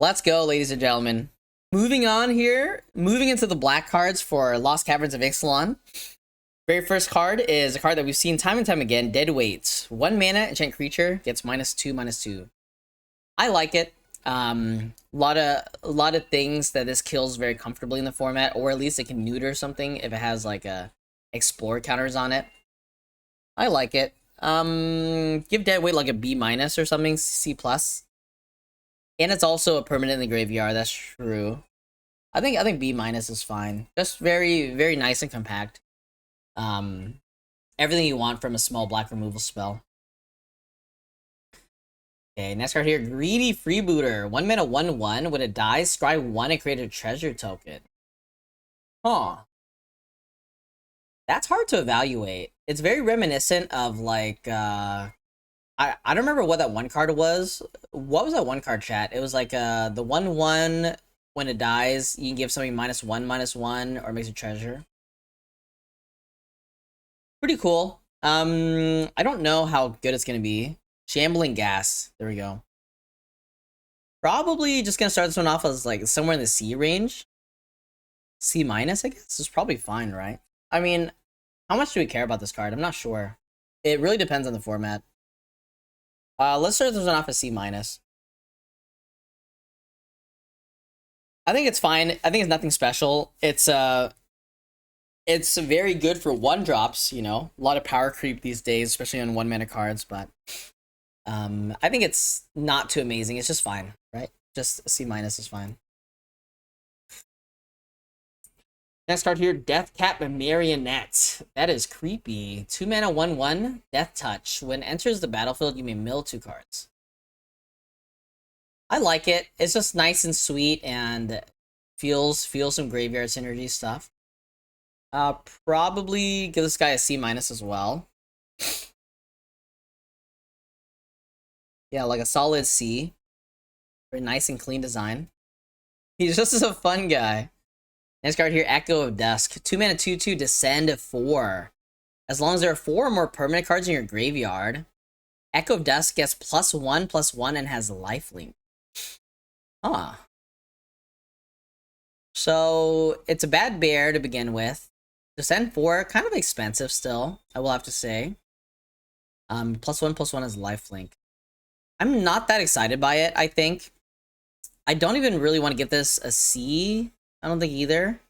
Let's go, ladies and gentlemen. Moving on here, moving into the black cards for Lost Caverns of Ixalan. Very first card is a card that we've seen time and time again, Dead Weight. 1 mana, enchant creature, gets -2/-2. I like it. A lot of things that this kills very comfortably in the format, or at least it can neuter something if it has like a explore counters on it. I like it. Give Dead Weight like a B- or something, C+. And it's also a permanent in the graveyard, that's true. I think B- is fine. Just very nice and compact. Everything you want from a small black removal spell. Okay, next card here, Greedy Freebooter. 1 mana 1/1. When it dies, scry 1 and create a treasure token. Huh. That's hard to evaluate. It's very reminiscent of like I don't remember what that one card was. What was that one card, chat? It was like the 1/1 when it dies, you can give something -1/-1 or makes a treasure. Pretty cool. I don't know how good it's gonna be. Shambling Gas. There we go. Probably just gonna start this one off as like somewhere in the C range. C-, I guess, is probably fine, right? I mean, how much do we care about this card? I'm not sure. It really depends on the format. Let's start this one off as C-. I think it's fine. I think it's nothing special. It's very good for 1-drops, you know. A lot of power creep these days, especially on 1 mana cards, but I think it's not too amazing. It's just fine, right? Just C- is fine. Next card here, Death Cap Marionette. That is creepy. 2 mana 1/1, Death Touch. When it enters the battlefield, you may mill 2 cards. I like it. It's just nice and sweet and feels some graveyard synergy stuff. Probably give this guy a C- as well. Yeah, like a solid C. Very nice and clean design. He's just a fun guy. Next card here, Echo of Dusk. 2 mana 2/2, descend 4. As long as there are 4 or more permanent cards in your graveyard, Echo of Dusk gets +1/+1 and has lifelink. Huh. So it's a bad bear to begin with. Descend 4, kind of expensive still, I will have to say. +1/+1 is lifelink. I'm not that excited by it, I think. I don't even really want to give this a C. I don't think either.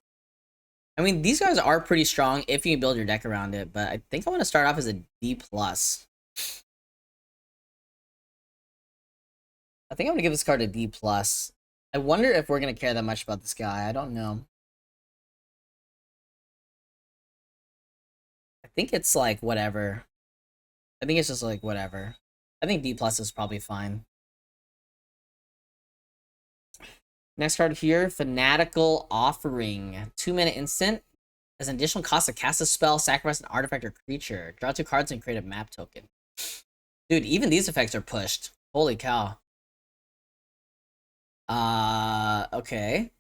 I mean, these guys are pretty strong if you can build your deck around it, but I think I want to start off as a D+. I think I'm gonna give this card a D+. I wonder if we're gonna care that much about this guy. I don't know. I think it's like whatever. I think it's just like whatever. I think D+ is probably fine. Next card here, Fanatical Offering. 2 mana instant. As an additional cost to cast a spell, sacrifice an artifact or creature. Draw 2 cards and create a map token. Dude, even these effects are pushed. Holy cow. Okay.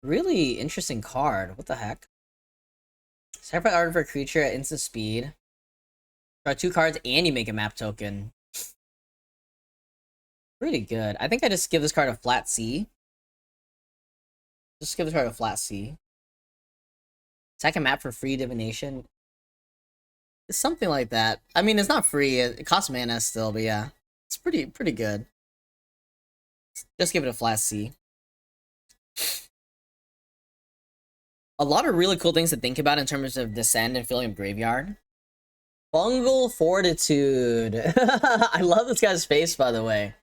Really interesting card. What the heck? Sacrifice artifact creature at instant speed. Draw 2 cards and you make a map token. Pretty good. I think I just give this card a flat C. Just give this card a flat C. Second map for free divination. It's something like that. I mean, it's not free. It costs mana still, but yeah. It's pretty good. Just give it a flat C. A lot of really cool things to think about in terms of descend and filling up graveyard. Fungal Fortitude. I love this guy's face, by the way.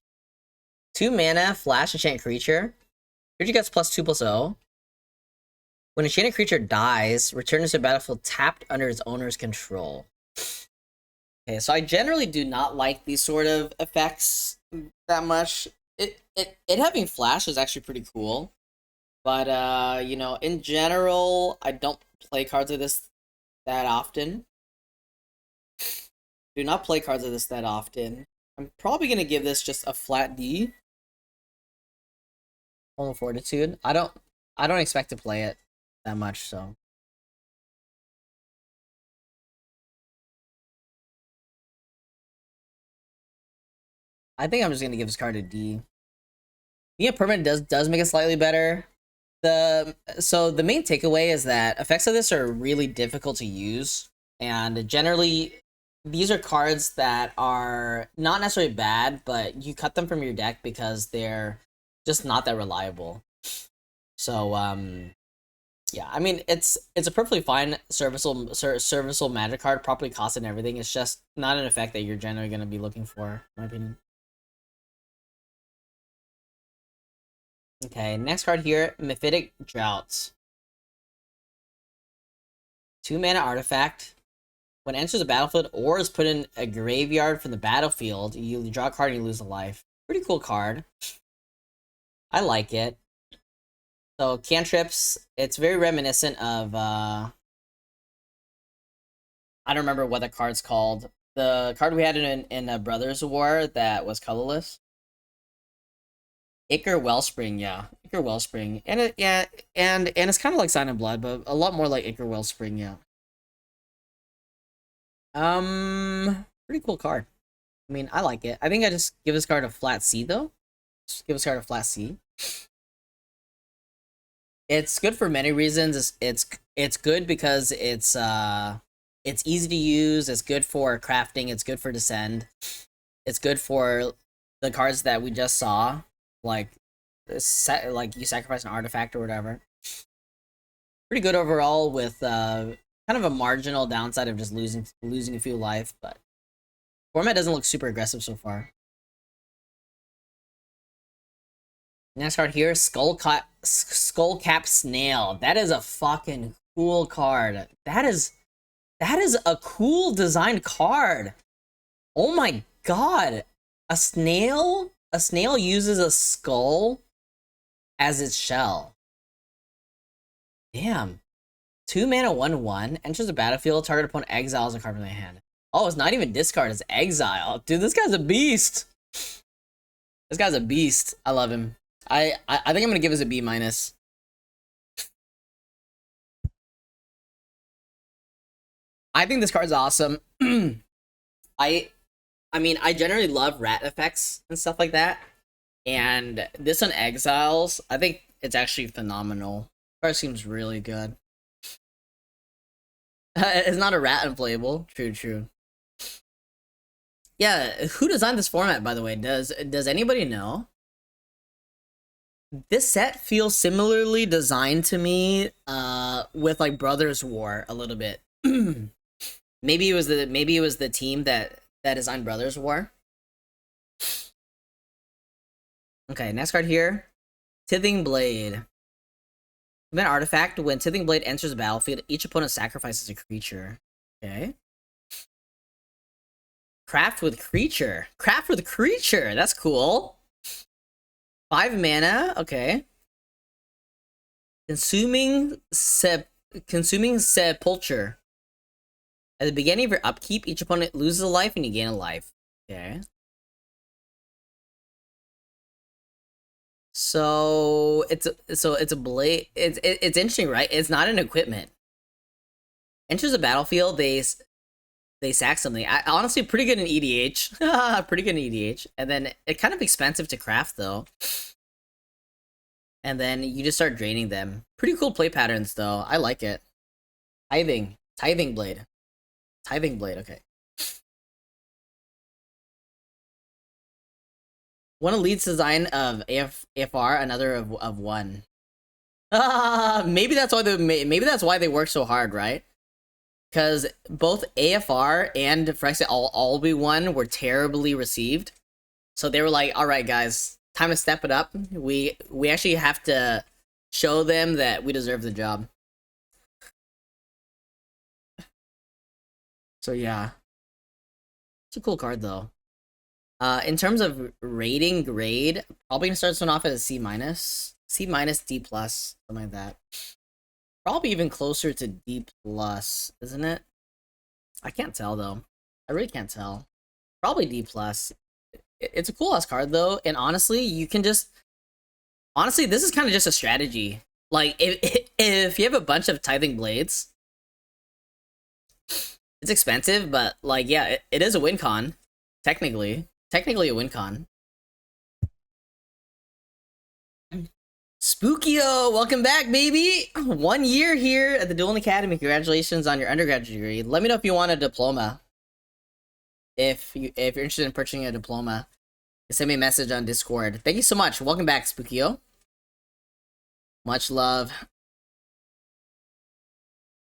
2 mana, flash enchant creature. Creature gets +2/+0. When a enchanted creature dies, returns to the battlefield tapped under its owner's control. Okay, so I generally do not like these sort of effects that much. It having flash is actually pretty cool. But you know, in general, I don't play cards like this that often. Do not play cards like this that often. I'm probably gonna give this just a flat D. Fungal Fortitude. I don't expect to play it that much, so I think I'm just gonna give this card a D. Being a permanent does make it slightly better. The main takeaway is that effects of this are really difficult to use, and generally these are cards that are not necessarily bad, but you cut them from your deck because they're just not that reliable. So yeah, I mean it's a perfectly fine serviceable magic card, properly costed and everything. It's just not an effect that you're generally going to be looking for, in my opinion. Okay, next card here, Mephitic Droughts. 2-mana artifact. When it enters the battlefield or is put in a graveyard from the battlefield, you draw a card and you lose a life. Pretty cool card. I like it. So cantrips, it's very reminiscent of I don't remember what the card's called. The card we had in a Brothers War that was colorless. Ichor Wellspring, yeah. Ichor Wellspring. And it's kind of like Sign of Blood, but a lot more like Ichor Wellspring, yeah. Pretty cool card. I mean, I like it. I think I just give this card a flat C though. Just give this card a flat C. It's good for many reasons. It's good because it's easy to use. It's good for crafting. It's good for Descend. It's good for the cards that we just saw, like you sacrifice an artifact or whatever. Pretty good overall with kind of a marginal downside of just losing a few life, but format doesn't look super aggressive so far. Next card here, Skullcap Snail. That is a fucking cool card. That is a cool designed card. Oh my god. A snail uses a skull as its shell. Damn. 2-mana 1/1, enters the battlefield, target opponent exiles a card from their hand. Oh, it's not even discard, it's exile. Dude, this guy's a beast. This guy's a beast. I love him. I think I'm gonna give this a B-. I think this card's awesome. I mean, I generally love rat effects and stuff like that. And this on exiles, I think it's actually phenomenal. The card seems really good. It's not a rat unplayable. True. Yeah, who designed this format, by the way? Does anybody know? This set feels similarly designed to me with like Brothers War a little bit. maybe it was the team that designed Brothers War. Okay, next card here. Tithing Blade. Event artifact, when Tithing Blade enters the battlefield, each opponent sacrifices a creature. Okay. Craft with creature. Craft with creature. That's cool. 5 mana. Okay. Consuming Sepulture. At the beginning of your upkeep, each opponent loses a life and you gain a life. Okay. So it's a blade. It's interesting, right? It's not an equipment. Enters the battlefield, they sack something. Honestly, pretty good in EDH. Pretty good in EDH. And then it's kind of expensive to craft though. And then you just start draining them. Pretty cool play patterns though. I like it. Tithing Blade. Okay. One elites design of AFR, another of one. Maybe that's why they work so hard, right? Because both AFR and Phyrexian all be one were terribly received, so they were like, "All right, guys, time to step it up. We actually have to show them that we deserve the job." So yeah, it's a cool card though. In terms of rating grade, probably gonna start this one off at a C-, D+, something like that. Probably even closer to D+, isn't it? I can't tell though. I really can't tell. Probably D+. It's a cool ass card though, and honestly, you can just this is kind of just a strategy. Like if you have a bunch of Tithing Blades, it's expensive, but like yeah, it is a win con technically. Technically a win con. Spookio, welcome back, baby. 1 year here at the Dueling Academy. Congratulations on your undergraduate degree. Let me know if you want a diploma. If you're interested in purchasing a diploma, send me a message on Discord. Thank you so much. Welcome back, Spookio. Much love.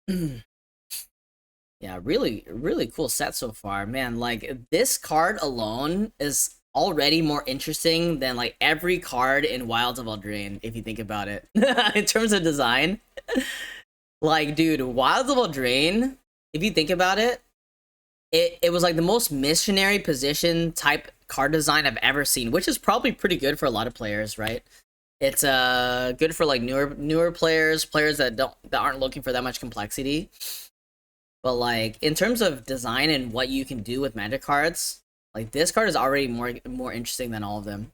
Yeah, really, really cool set so far, man. Like, this card alone is already more interesting than like every card in Wilds of Eldraine, if you think about it. In terms of design. Like, dude, Wilds of Eldraine, if you think about it, it was like the most missionary position type card design I've ever seen, which is probably pretty good for a lot of players, right? It's good for like newer players that aren't looking for that much complexity. But like in terms of design and what you can do with Magic cards, like this card is already more interesting than all of them.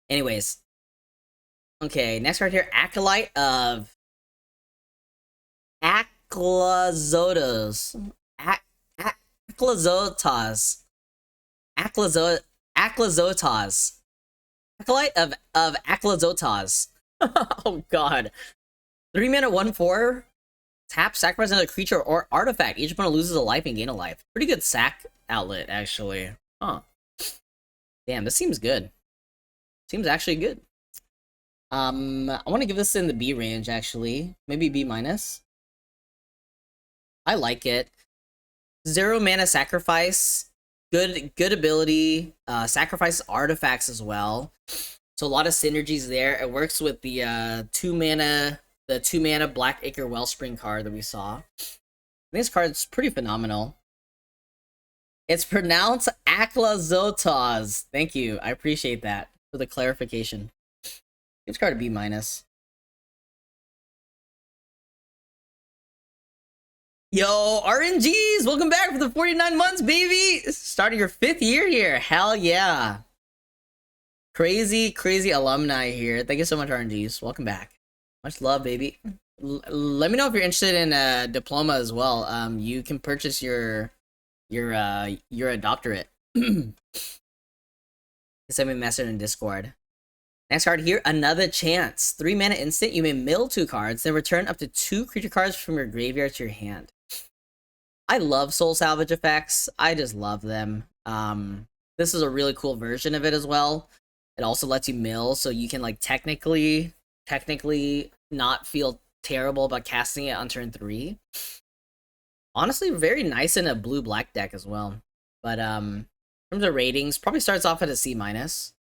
Anyways, okay, next card here, Acolyte of Aclazotas. Aclazotas. Acolyte of Aclazotas. Oh god. 3 mana 1/4. Tap, sacrifice another creature or artifact. Each opponent loses a life and gain a life. Pretty good sack outlet, actually. Huh. Damn, this seems good. Seems actually good. I want to give this in the B range, actually. Maybe B minus. I like it. 0 mana sacrifice. Good ability. Sacrifices artifacts as well. So a lot of synergies there. It works with the 2 mana Black Acre Wellspring card that we saw. This card's pretty phenomenal. It's pronounced Aclazotas. Thank you. I appreciate that for the clarification. This card a B minus. Yo, RNGs! Welcome back for the 49 months, baby! Starting your 5th year here. Hell yeah. Crazy alumni here. Thank you so much, RNGs. Welcome back. Much love, baby. Let me know if you're interested in a diploma as well. You can purchase your doctorate. Send me a message in Discord. Next card here, Another Chance. 3 mana instant. You may mill 2 cards, then return up to 2 creature cards from your graveyard to your hand. I love soul salvage effects. I just love them. This is a really cool version of it as well. It also lets you mill, so you can like technically not feel terrible about casting it on turn 3. Honestly, very nice in a blue-black deck as well. But in terms of ratings, probably starts off at a C minus.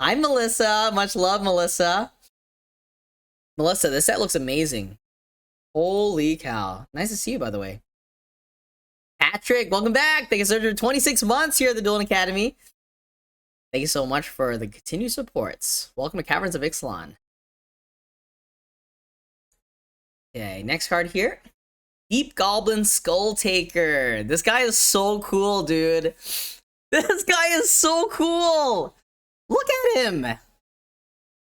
Hi, Melissa. Much love, Melissa. Melissa, this set looks amazing. Holy cow. Nice to see you, by the way. Patrick, welcome back. Thank you so much for 26 months here at the Dueling Academy. Thank you so much for the continued supports. Welcome to Caverns of Ixalan. Okay, next card here. Deep Goblin Skull Taker. This guy is so cool, dude. This guy is so cool. Look at him.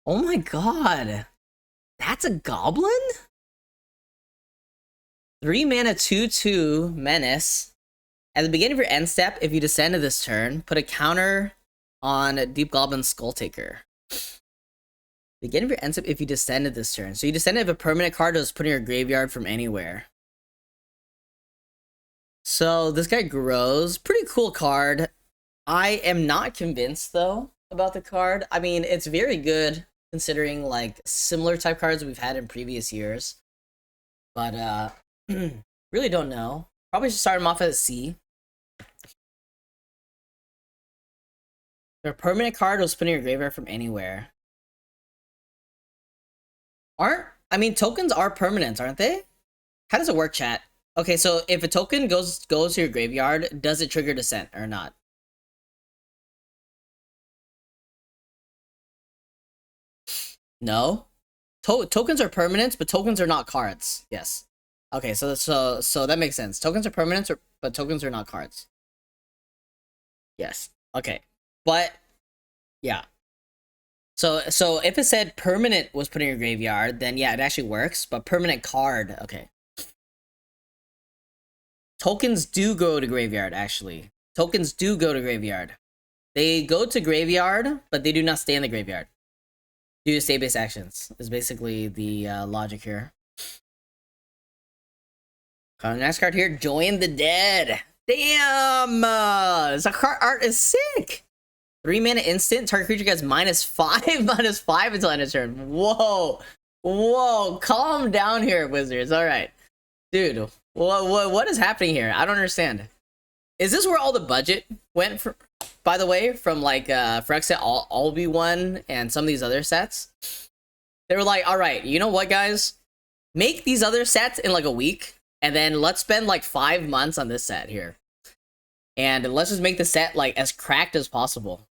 Oh my god. That's a goblin? 3 mana 2/2 Menace. At the beginning of your end step, if you descend to this turn, put a counter on Deep Goblin Skull Taker. Beginning of your end step if you descended this turn. So you descended if a permanent card was put in your graveyard from anywhere. So this guy grows. Pretty cool card. I am not convinced though about the card. I mean, it's very good considering like similar type cards we've had in previous years. But really don't know. Probably should start him off at a C. If a permanent card was put in your graveyard from anywhere. I mean, tokens are permanent, aren't they? How does it work, chat? Okay, so if a token goes to your graveyard, does it trigger descent or not? No? Tokens are permanent, but tokens are not cards. Yes. Okay, so that makes sense. Tokens are permanent, but tokens are not cards. Yes. Okay. But yeah. So if it said permanent was put in your graveyard, then yeah, it actually works. But permanent card, okay. Tokens do go to graveyard, actually. Tokens do go to graveyard. They go to graveyard, but they do not stay in the graveyard. Do state-based actions is basically the logic here. Next card here, Join the Dead. Damn! This card art is sick! 3 mana instant, target creature gets -5, -5 until end of turn. Whoa! Whoa, calm down here, Wizards. Alright. Dude, what is happening here? I don't understand. Is this where all the budget went, for, by the way, from like Frexit All-Be-One and some of these other sets? They were like, alright, you know what, guys? Make these other sets in like a week, and then let's spend like 5 months on this set here. And let's just make the set like as cracked as possible.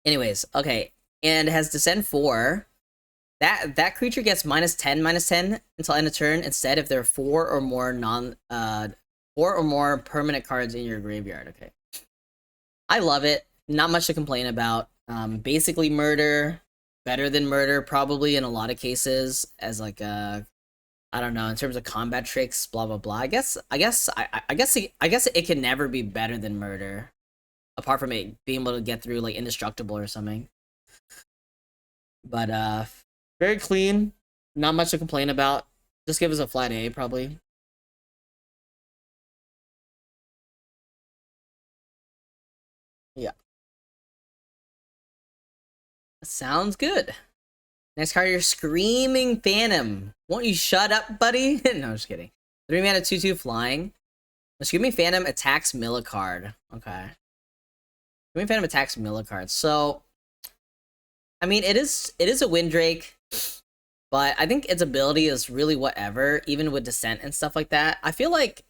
Anyways, okay. And it has Descend 4. That creature gets -10 until end of turn instead if there are 4 or more permanent cards in your graveyard. Okay. I love it. Not much to complain about. Basically murder. Better than murder, probably, in a lot of cases, as like a, I don't know, in terms of combat tricks, blah blah blah. I guess it can never be better than murder, apart from it being able to get through like indestructible or something. But very clean, not much to complain about. Just give us a flat A, probably. Yeah. Sounds good. Next card here, Screaming Phantom. Won't you shut up, buddy? No, just kidding. 3 mana 2/2 flying. The Screaming Phantom attacks mill a card. Okay. Screaming Phantom attacks mill a card. So, I mean, it is a Windrake, but I think its ability is really whatever, even with Descent and stuff like that. I feel like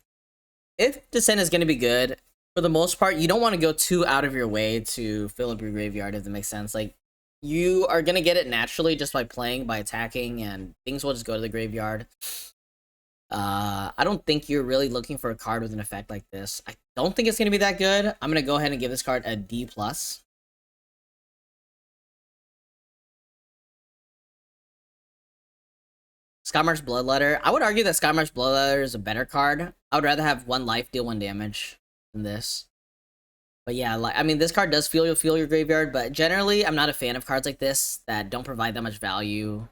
if Descent is going to be good, for the most part, you don't want to go too out of your way to fill up your graveyard, if that makes sense. Like, you are going to get it naturally just by playing, by attacking, and things will just go to the graveyard. I don't think you're really looking for a card with an effect like this. I don't think it's going to be that good. I'm going to go ahead and give this card a D+. Skymark's Bloodletter. I would argue that Skymark's Bloodletter is a better card. I would rather have 1 life, deal 1 damage than this. But yeah, like, I mean, this card does feel your graveyard, but generally, I'm not a fan of cards like this that don't provide that much value,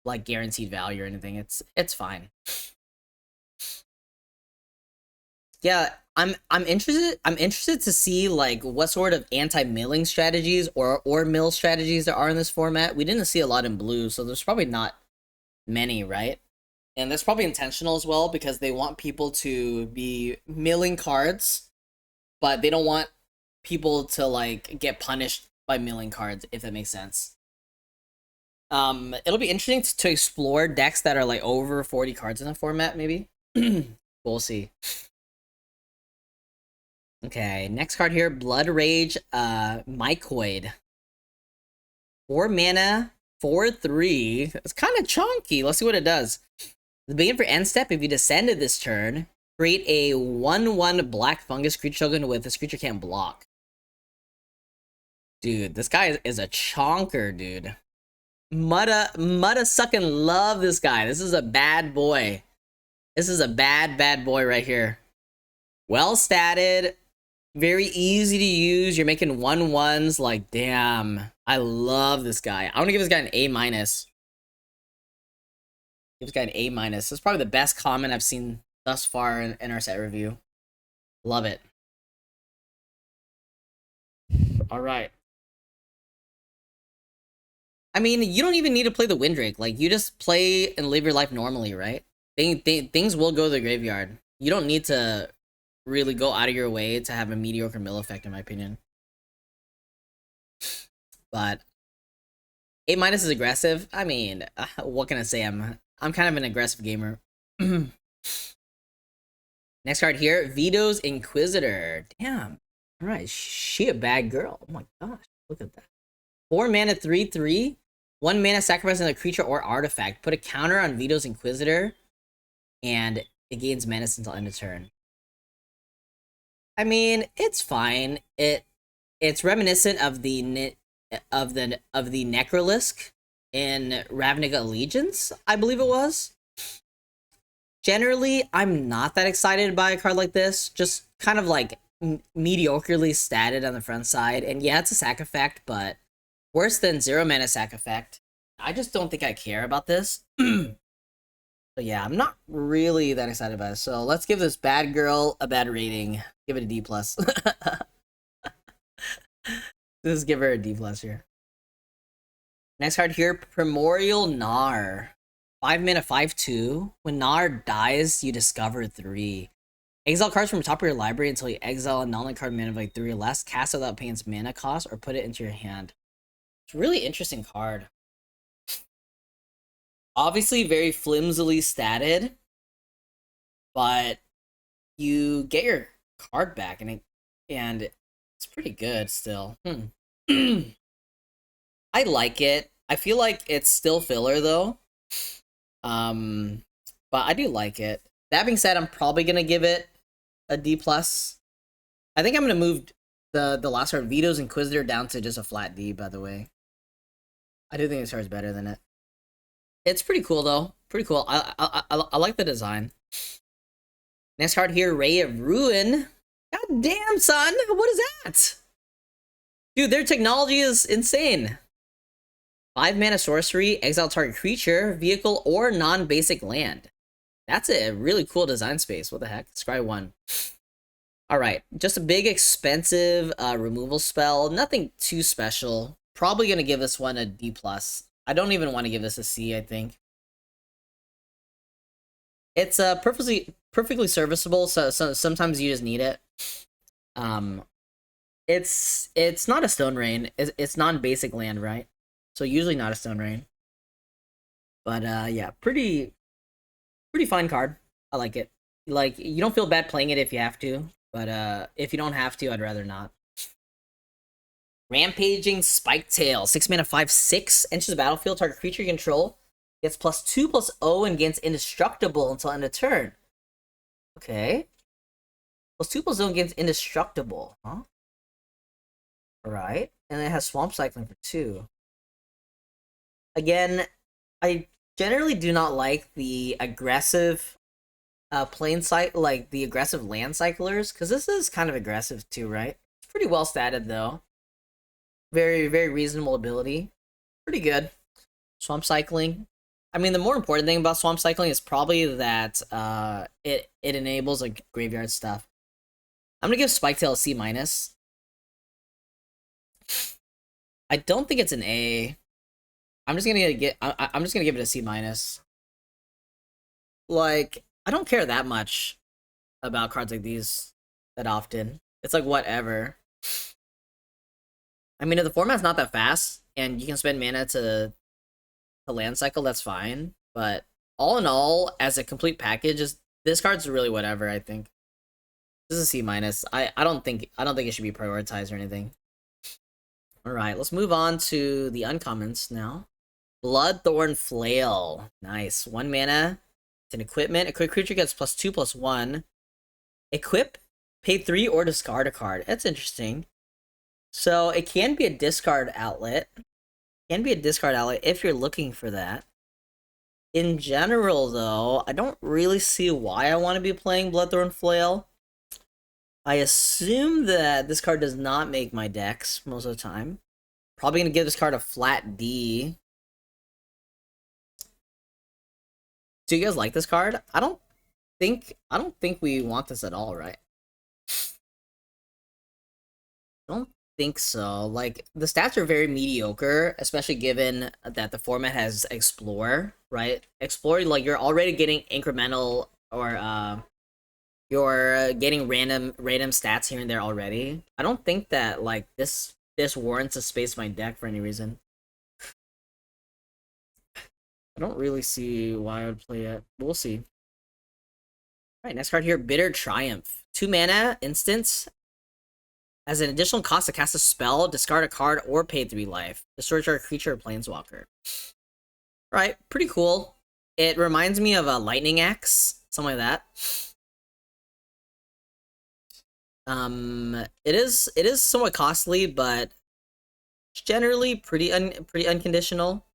like guaranteed value or anything. It's fine. Yeah, I'm interested to see like what sort of anti-milling strategies or mill strategies there are in this format. We didn't see a lot in blue, so there's probably not many, right? And that's probably intentional as well, because they want people to be milling cards, but they don't want people to like get punished by milling cards, if that makes sense. It'll be interesting to explore decks that are like over 40 cards in the format, maybe. We'll see. Okay, next card here, Blood Rage, Mycoid. 4 mana, 4/3. It's kind of chunky. Let's see what it does. The beginning for end step, if you descended this turn, create a 1/1 black fungus creature token with this creature can't block. Dude, this guy is a chonker, dude. Mutta sucking love this guy. This is a bad boy. This is a bad boy right here. Well statted. Very easy to use. You're making 1/1s. Like, damn. I love this guy. I want to give this guy an A-. Give this guy an A-. This is probably the best comment I've seen thus far in our set review. Love it. Alright. I mean, you don't even need to play the Windrake. Like, you just play and live your life normally, right? Things will go to the graveyard. You don't need to really go out of your way to have a mediocre mill effect, in my opinion. But A- is aggressive. I mean, what can I say? I'm kind of an aggressive gamer. Next card here, Vito's Inquisitor. Damn. All right, she a bad girl. Oh my gosh, look at that. 4 mana, 3/3. 1 mana, sacrificing a creature or artifact. Put a counter on Vito's Inquisitor, and it gains menace until end of turn. I mean, it's fine. It's reminiscent of the Necrolisk in Ravnica Allegiance, I believe it was. Generally, I'm not that excited by a card like this. Just kind of like mediocrely statted on the front side, and yeah, it's a sack effect, but worse than 0 mana sack effect. I just don't think I care about this. So yeah, I'm not really that excited about it. So let's give this bad girl a bad rating. Give it a D+. Let's give her a D+ here. Next card here, Primordial Gnar. 5 mana, 5/2. When Gnar dies, you discover 3. Exile cards from the top of your library until you exile a non-land card mana value 3 or less, cast it without paying its mana cost, or put it into your hand. It's a really interesting card. Obviously, very flimsily statted, but you get your card back, and it's pretty good still. I like it. I feel like it's still filler though. But I do like it. That being said, I'm probably gonna give it a D+. I think I'm gonna move the last card, Vito's Inquisitor, down to just a flat D, by the way. I do think this card's better than it. It's pretty cool though. Pretty cool. I like the design. Next card here, Ray of Ruin. God damn, son! What is that? Dude, their technology is insane. 5 mana sorcery, exile target creature, vehicle, or non-basic land. That's a really cool design space. What the heck? Scry 1. Alright, just a big expensive removal spell. Nothing too special. Probably gonna give this one a D+. I don't even want to give this a C, I think. It's perfectly serviceable, so sometimes you just need it. It's not a Stone Rain. It's non-basic land, right? So usually not a Stone Rain. But yeah, pretty fine card. I like it. Like, you don't feel bad playing it if you have to, but if you don't have to, I'd rather not. Rampaging Spiketail. 6 mana, 5/6. Enters the battlefield. Target creature you control gets +2/+0 and gains indestructible until end of turn. Okay. +2/+0 gains indestructible, huh? Alright. And it has Swamp Cycling for 2. Again, I generally do not like the aggressive like the aggressive land cyclers, because this is kind of aggressive too, right? It's pretty well statted though. Very, very reasonable ability. Pretty good. Swamp Cycling. I mean, the more important thing about Swamp Cycling is probably that it enables like graveyard stuff. I'm gonna give Spiketail a C-. I don't think it's an A. I'm just gonna give it a C-. Like, I don't care that much about cards like these that often. It's like whatever. I mean, if the format's not that fast and you can spend mana to land cycle, that's fine. But all in all, as a complete package, this card's really whatever, I think. This is a C-. I don't think it should be prioritized or anything. Alright, let's move on to the uncommons now. Bloodthorn Flail. Nice. 1 mana. It's an equipment. Equipped creature gets +2/+1. Equip, pay 3 or discard a card. That's interesting. So it can be a discard outlet. If you're looking for that. In general, though, I don't really see why I want to be playing Bloodthorn Flail. I assume that this card does not make my decks most of the time. Probably gonna give this card a flat D. Do you guys like this card? I don't think we want this at all, right? I don't think so. Like, the stats are very mediocre, especially given that the format has Explore, right? Explore, like, you're already getting incremental or you're getting random stats here and there already. I don't think that like this warrants a space in my deck for any reason. I don't really see why I would play it. We'll see. Alright, next card here, Bitter Triumph. 2 mana, instance. As an additional cost to cast a spell, discard a card, or pay 3 life. Destroy a creature or planeswalker. Alright, pretty cool. It reminds me of a Lightning Axe, something like that. It is somewhat costly, but generally pretty unconditional.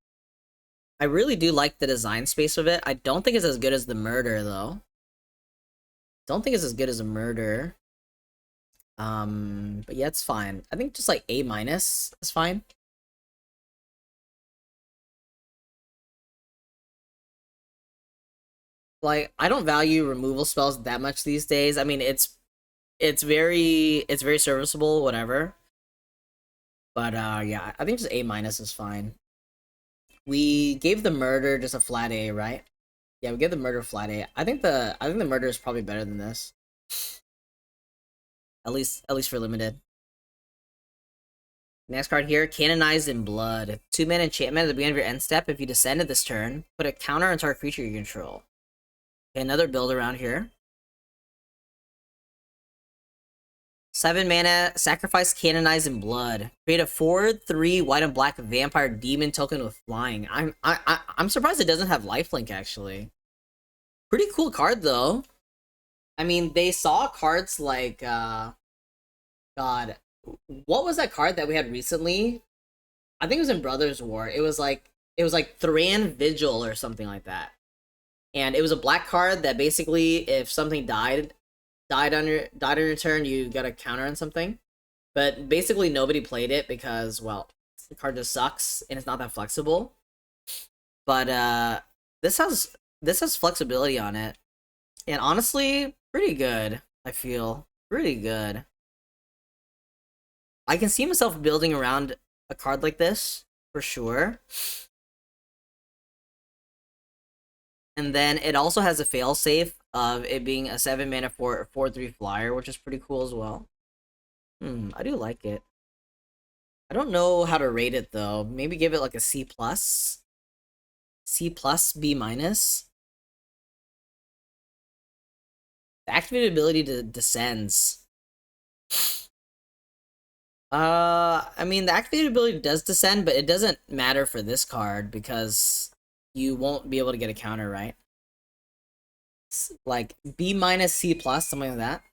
I really do like the design space of it. I don't think it's as good as the Murder, though. Don't think it's as good as a Murder. But yeah, it's fine. I think just like A minus is fine. Like, I don't value removal spells that much these days. I mean, it's very serviceable, whatever. But yeah, I think just A minus is fine. We gave the murder just a flat A, right? Yeah, we gave the murder flat A. I think the murder is probably better than this. At least for limited. Next card here, Canonized in Blood. 2-mana enchantment at the beginning of your end step. If you descend at this turn, put a counter on target creature you control. Okay, another build around here. 7 mana, sacrifice Canonized in Blood. Create a 4/3 white and black vampire demon token with flying. I'm surprised it doesn't have lifelink actually. Pretty cool card though. I mean, they saw cards like God, what was that card that we had recently? I think it was in Brothers War. It was like Thran Vigil or something like that. And it was a black card that basically, if something died on your turn, you got a counter on something. But basically nobody played it because, well, the card just sucks and it's not that flexible. But this has flexibility on it. And honestly, pretty good, I feel. Pretty good. I can see myself building around a card like this, for sure. And then it also has a failsafe of it being a 7 mana 4/3 flyer, which is pretty cool as well. I do like it. I don't know how to rate it though. Maybe give it like a C+. C+, B minus. The activated ability to descends. I mean, the activated ability does descend, but it doesn't matter for this card because you won't be able to get a counter, right? Like B minus C plus, something like that.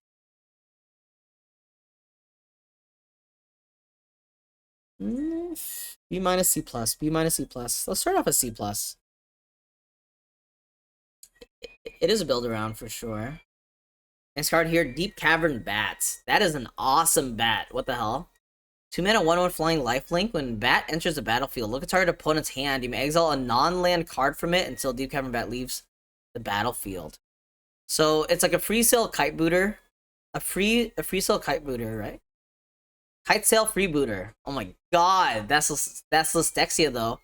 B minus C plus, B minus C plus. Let's start off as C plus. It is a build around for sure. Next card here, Deep Cavern Bats. That is an awesome bat. What the hell? 2 mana 1/1 flying lifelink. When bat enters the battlefield, look at target opponent's hand. You may exile a non-land card from it until Deep Cavern Bat leaves the battlefield. So it's like a free sail kite booter. A free sail kite booter, right? Kite sail freebooter. Oh my god, that's Deathsie though.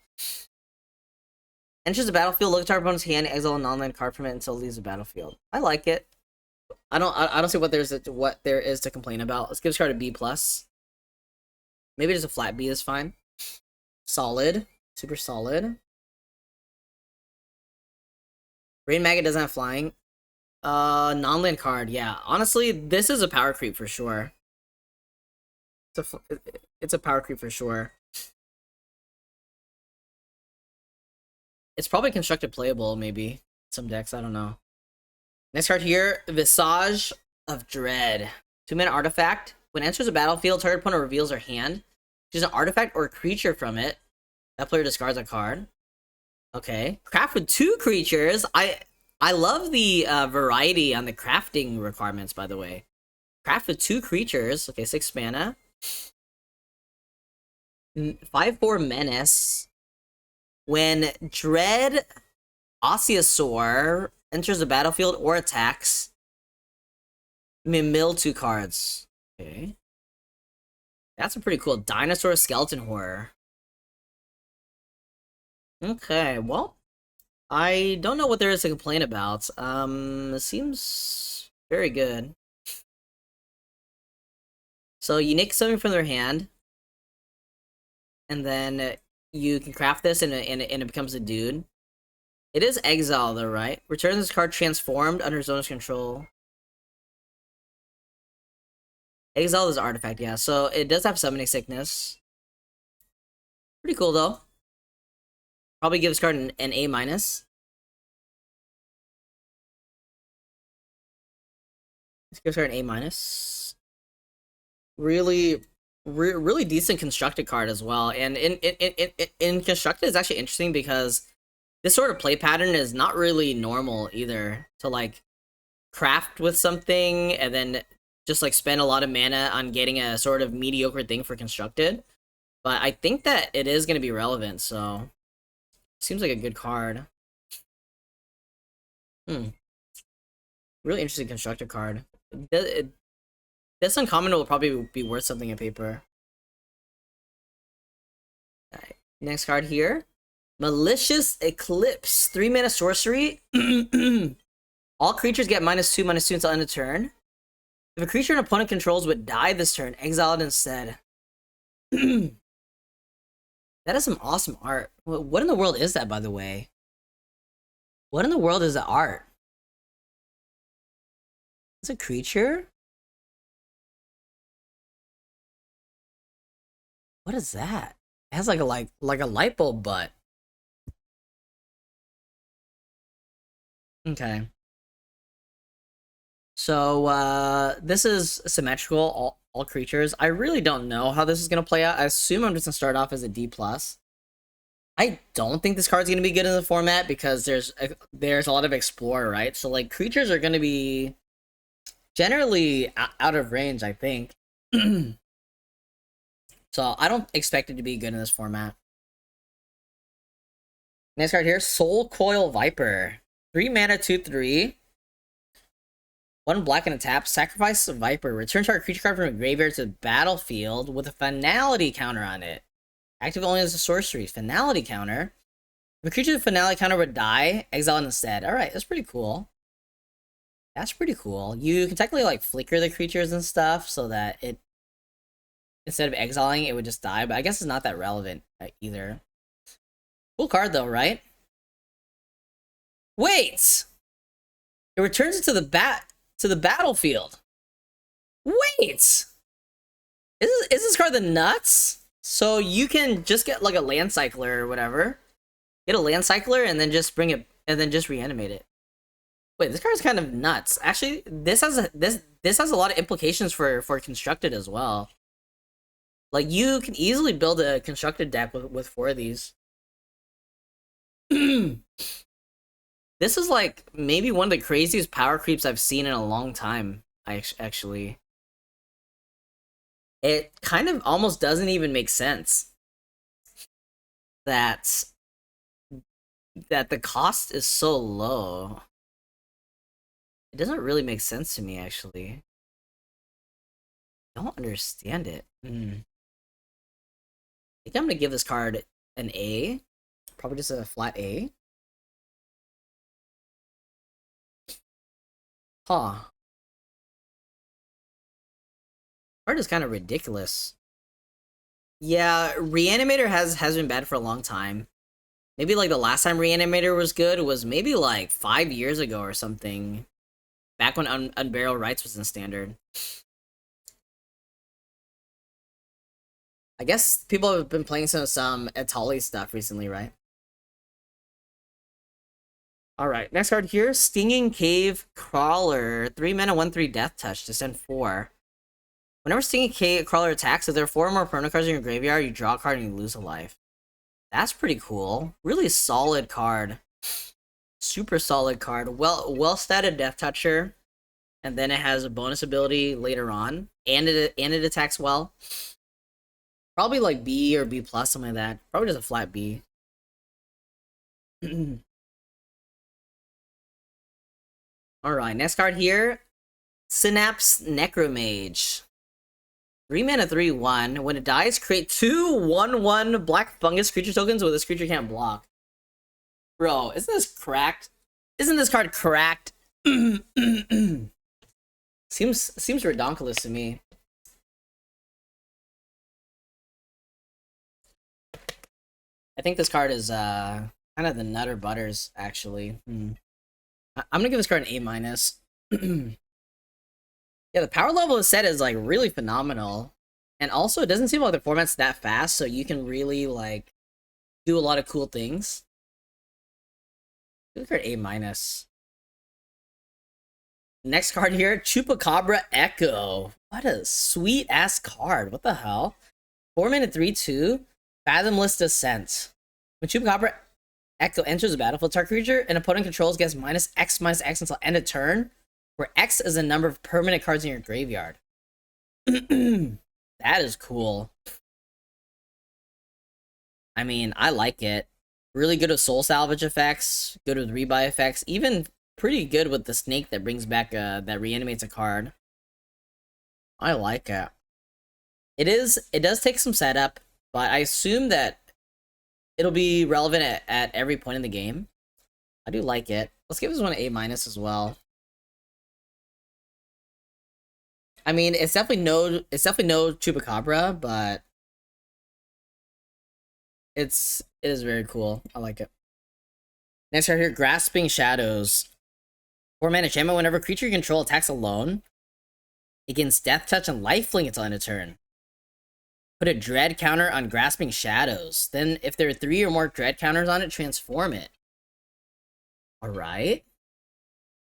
Enters the battlefield, look at target opponent's hand, exile a non-land card from it until it leaves the battlefield. I like it. I don't see what there is to complain about. Let's give this card a B plus. Maybe just a flat B is fine. Solid. Super solid. Rain Maggot doesn't have flying. Non-land card, yeah. Honestly, this is a power creep for sure. It's a power creep for sure. It's probably constructed playable, maybe. Some decks, I don't know. Next card here, Visage of Dread. 2 mana artifact. When it enters a battlefield, target opponent reveals their hand. Choose an artifact or a creature from it. That player discards a card. Okay. Craft with 2 creatures. I love the variety on the crafting requirements, by the way. Craft with 2 creatures. Okay, 6 mana. 5/4 Menace. When Dread Osiosaur enters the battlefield or attacks, you may mill 2 cards. Okay. That's a pretty cool dinosaur skeleton horror. Okay, well, I don't know what there is to complain about. It seems very good. So you nick something from their hand, and then you can craft this, and it becomes a dude. It is exile though, right? Return this card transformed under his owner's control. Exile is artifact, yeah. So it does have summoning sickness. Pretty cool though. Probably give this card an A minus. Let's give this card an A minus. Really decent constructed card as well. And in constructed is actually interesting because this sort of play pattern is not really normal either. To like craft with something and then just like spend a lot of mana on getting a sort of mediocre thing for constructed. But I think that it is going to be relevant, so seems like a good card. Really interesting constructed card. This uncommon will probably be worth something in paper. Alright, next card here. Malicious Eclipse. 3 mana sorcery. All creatures get -2/-2 until end of turn. If a creature an opponent controls would die this turn, exile it instead. That is some awesome art. What in the world is that, by the way? What in the world is the art? It's a creature? What is that? It has like a light bulb butt. Okay. So this is symmetrical, all creatures. I really don't know how this is gonna play out. I assume I'm just gonna start off as a D+. I don't think this card's gonna be good in the format because there's a lot of explore, right? So like creatures are gonna be generally out of range, I think. So I don't expect it to be good in this format. Next card here, Soul Coil Viper. 3 mana, 2/3. 1 black and a tap. Sacrifice a Viper. Return target creature card from the graveyard to the battlefield with a finality counter on it. Active only as a sorcery. Finality counter. If a creature with finality counter would die, exile it instead. Alright, that's pretty cool. That's pretty cool. You can technically like flicker the creatures and stuff so that it, instead of exiling, it would just die, but I guess it's not that relevant either. Cool card though, right? Wait! It returns it to the battlefield. Wait! Is this card the nuts? So you can just get like a land cycler or whatever. Get a land cycler and then just bring it and then just reanimate it. Wait, this card's kind of nuts. Actually, this has a lot of implications for constructed as well. Like you can easily build a constructed deck with 4 of these. This is like maybe one of the craziest power creeps I've seen in a long time. Actually, it kind of almost doesn't even make sense that the cost is so low. It doesn't really make sense to me, actually. I don't understand it. I think I'm gonna give this card an A. Probably just a flat A. Huh. Card is kind of ridiculous. Yeah, Reanimator has been bad for a long time. Maybe like the last time Reanimator was good was maybe like 5 years ago or something. Back when Unburial Rights was in Standard. I guess people have been playing some Atali stuff recently, right? Alright, next card here. Stinging Cave Crawler. 3 mana, 1/3 Death Touch to send 4. Whenever Stinging Cave Crawler attacks, if there are 4 or more permanent cards in your graveyard, you draw a card and you lose a life. That's pretty cool. Really solid card. Super solid card. Well statted Death Toucher. And then it has a bonus ability later on. And it attacks well. Probably like B or B+, something like that. Probably just a flat B. Alright, next card here. Synapse Necromage. 3 mana, 3/1. When it dies, create 2 1/1 black fungus creature tokens with this creature can't block. Bro, isn't this cracked? Isn't this card cracked? Seems redonkulous to me. I think this card is kind of the nutter butters, actually. I'm gonna give this card an A-. Yeah, the power level is set is like really phenomenal. And also it doesn't seem like the format's that fast, so you can really like do a lot of cool things. Give this card A-. Next card here, Chupacabra Echo. What a sweet ass card. What the hell? 4 mana, 3/2. Fathomless Descent. When Chupacabra Echo enters the battlefield, target creature an opponent controls gets -X/X until end of turn. where X is the number of permanent cards in your graveyard. That is cool. I mean, I like it. Really good with soul salvage effects, good with rebuy effects, even pretty good with the snake that brings back that reanimates a card. I like it. It does take some setup, but I assume that it'll be relevant at every point in the game. I do like it. Let's give this one an A- as well. I mean, it's definitely no Chupacabra, but it is very cool. I like it. Next right here, Grasping Shadows. 4-mana enchantment. Whenever creature you control attacks alone, it gains Death Touch and Lifelink until end of turn. Put a Dread counter on Grasping Shadows. Then, if there are 3 or more Dread counters on it, transform it. Alright.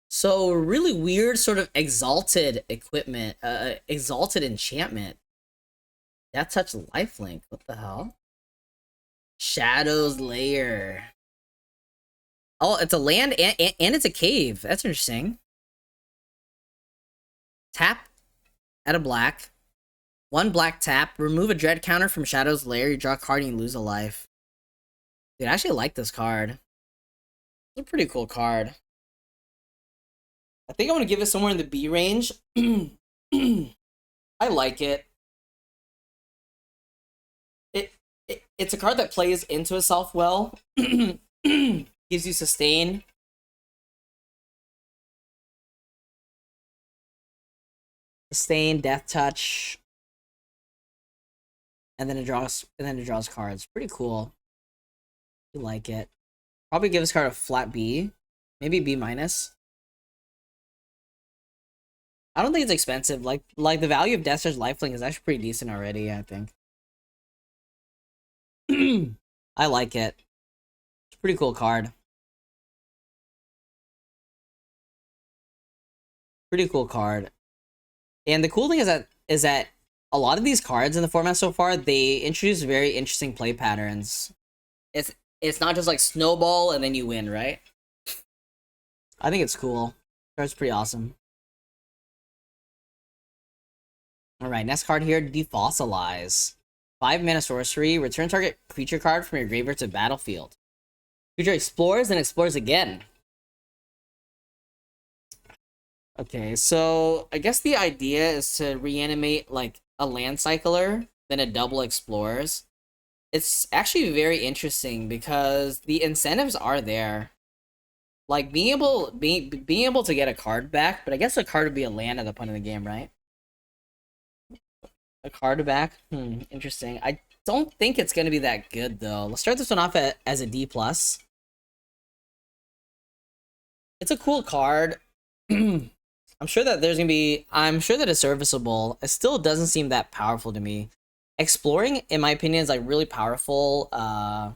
So, really weird sort of exalted equipment, exalted enchantment. Death Touch Lifelink. What the hell? Shadow's Lair. Oh, it's a land and it's a cave. That's interesting. Tap at a black. 1 black tap. Remove a dread counter from Shadow's Lair. You draw a card and you lose a life. Dude, I actually like this card. It's a pretty cool card. I think I'm going to give it somewhere in the B range. I like it. It's a card that plays into itself well. Gives you sustain. Sustain, Death Touch. And then it draws cards. Pretty cool. You like it. Probably give this card a flat B. Maybe B-. I don't think it's expensive. Like the value of Death Touch Lifelink is actually pretty decent already, I think. I like it. It's a pretty cool card. Pretty cool card. And the cool thing is that a lot of these cards in the format so far, they introduce very interesting play patterns. It's not just like snowball and then you win, right? I think it's cool. Card's pretty awesome. Alright, next card here, Defossilize. 5-mana sorcery, return target creature card from your graveyard to battlefield. Creature explores and explores again. Okay, so I guess the idea is to reanimate like a land cycler, then a double explores. It's actually very interesting because the incentives are there. Like being able to get a card back, but I guess a card would be a land at the point of the game, right? A card back? Interesting. I don't think it's gonna be that good though. Let's start this one off as a D+. It's a cool card. I'm sure that it's serviceable. It still doesn't seem that powerful to me. Exploring, in my opinion, is like really powerful at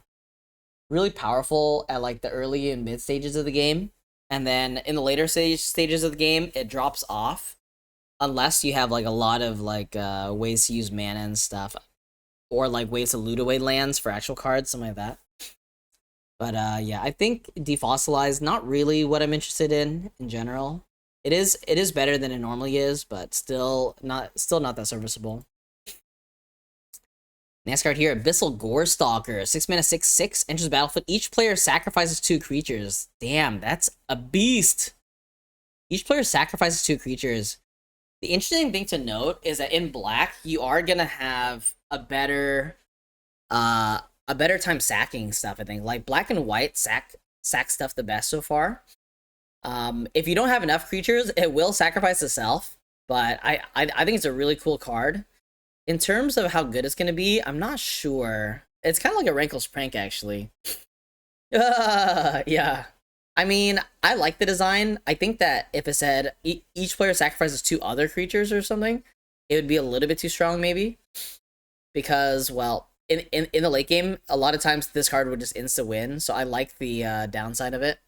like the early and mid stages of the game. And then in the later stages of the game, it drops off. Unless you have like a lot of like ways to use mana and stuff. Or like ways to loot away lands for actual cards, something like that. But yeah, I think Defossilize not really what I'm interested in general. It is better than it normally is, but still not that serviceable. Next card here, Abyssal Gorestalker. 6-mana 6/6 enters the battlefield. Each player sacrifices 2 creatures. Damn, that's a beast. Each player sacrifices 2 creatures. The interesting thing to note is that in black, you are gonna have a better time sacking stuff, I think. Like black and white sack stuff the best so far. If you don't have enough creatures, it will sacrifice itself. But I think it's a really cool card. In terms of how good it's gonna be, I'm not sure. It's kind of like a Rankle's Prank, actually. Yeah. I mean, I like the design. I think that if it said each player sacrifices 2 other creatures or something, it would be a little bit too strong, maybe. Because, well, in the late game, a lot of times this card would just insta-win, so I like the downside of it.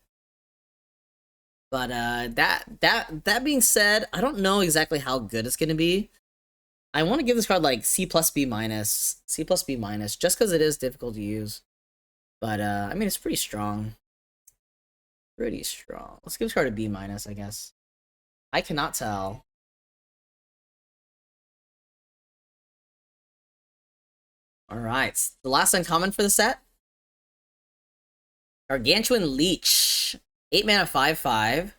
But that being said, I don't know exactly how good it's gonna be. I want to give this card like C+, B-. C+, B-, just because it is difficult to use. But I mean, it's pretty strong. Pretty strong. Let's give this card a B-, I guess. I cannot tell. Alright, the last uncommon for the set. Gargantuan Leech. 8 mana 5/5.